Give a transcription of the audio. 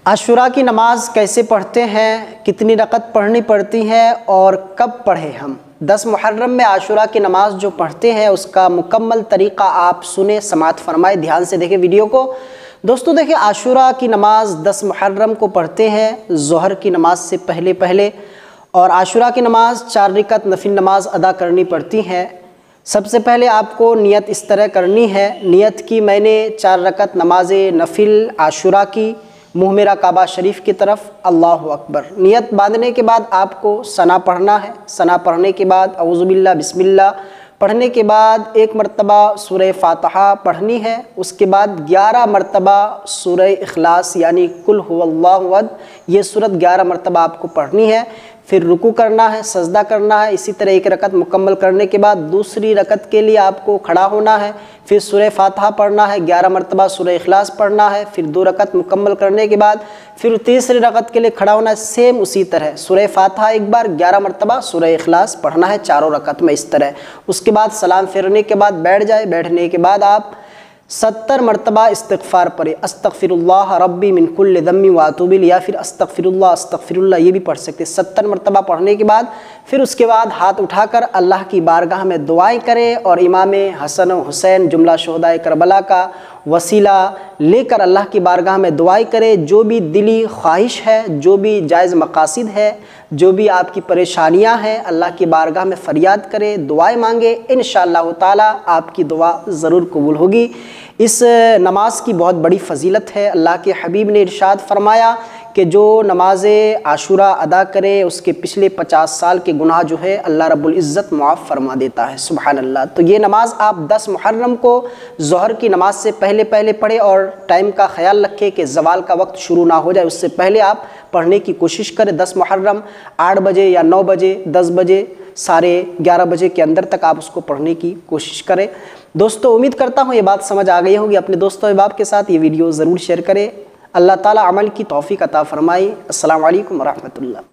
عاشوراء کی نماز کیسے پڑھتے ہیں، کتنی رکعت پڑھنی پڑتی ہے اور کب پڑھیں ہم؟ 10 محرم میں عاشوراء کی نماز جو پڑھتے ہیں اس کا مکمل طریقہ آپ سنیں، سماعت فرمائیں، دھیان سے دیکھیں ویڈیو کو۔ دوستو دیکھیں، عاشوراء کی نماز 10 محرم کو پڑھتے ہیں ظہر کی نماز سے پہلے اور عاشوراء کی نماز 4 رکعت نفل نماز ادا کرنی پڑتی ہے۔ سب سے پہلے آپ کو نیت اس طرح کرنی ہے، نیت کی میں نے 4 رکعت نماز نفل عاشوراء کی، منہ میرا کعبہ شریف کی طرف، اللہ اکبر۔ نیت باندھنے کے بعد آپ کو ثنا پڑھنا ہے، ثنا پڑھنے کے بعد اعوذ باللہ بسم اللہ پڑھنے کے بعد 1 مرتبہ سورہ فاتحہ پڑھنی ہے، اس کے بعد 11 مرتبہ سورہ اخلاص یعنی قل هو اللہ احد، یہ سورت 11 مرتبہ آپ کو پڑھنی ہے۔ پھر رکوع کرنا ہے، سجدہ کرنا ہے، اسی طرح 1 رکعت مکمل کرنے کے بعد دوسری رکعت کے لیے آپ کو کھڑا ہونا ہے، پھر سورہ فاتحہ پڑھنا ہے، 11 مرتبہ سورہ اخلاص پڑھنا ہے، پھر 2 رکعت مکمل کرنے کے بعد پھر تیسری رکعت کے لیے کھڑا ہونا ہے، سیم اسی طرح سورہ فاتحہ ایک بار، 11 مرتبہ سورہ اخلاص پڑھنا ہے چاروں رکعت میں اس طرح۔ اس کے بعد سلام پھیرنے کے بعد بیٹھ جائے، بیٹھنے کے بعد آپ 70 مرتبہ استغفار پڑھیں، استغفر اللہ ربی من کل ذنب واتوب الیہ، یا پھر استغفر اللہ یہ بھی پڑھ سکتے ہیں۔ 70 مرتبہ پڑھنے کے بعد پھر اس کے بعد ہاتھ اٹھا کر اللہ کی بارگاہ میں دعائیں کریں اور امام حسن و حسین جملہ شہدائے کربلا کا وسیلہ لے کر اللہ کی بارگاہ میں دعائیں کریں، جو بھی دلی خواہش ہے، جو بھی جائز مقاصد ہے، جو بھی آپ کی پریشانیاں ہیں، اللہ کی بارگاہ میں فریاد کریں، دعائیں مانگیں، انشاءاللہ تعالی آپ کی دعا ضرور قبول ہوگی۔ اس نماز کی بہت بڑی فضیلت ہے۔ اللہ کے حبیب نے ارشاد فرمایا کہ جو نماز عاشوراء ادا کرے اس کے پچھلے 50 سال کے گناہ جو ہے اللہ رب العزت معاف فرما دیتا ہے، سبحان اللہ۔ تو یہ نماز آپ 10 محرم کو ظہر کی نماز سے پہلے پڑھیں اور ٹائم کا خیال رکھیں کہ زوال کا وقت شروع نہ ہو جائے، اس سے پہلے آپ پڑھنے کی کوشش کریں۔ 10 محرم 8 بجے یا 9 بجے 10 بجے 11:30 بجے کے اندر تک آپ اس کو پڑھنے کی کوشش کریں۔ دوستو امید کرتا ہوں یہ بات سمجھ آ گئی ہوگی، اپنے دوستوں احباب کے ساتھ یہ ویڈیو ضرور شیئر کریں۔ اللہ تعالیٰ عمل کی توفیق عطا فرمائے۔ السلام علیکم ورحمۃ اللہ۔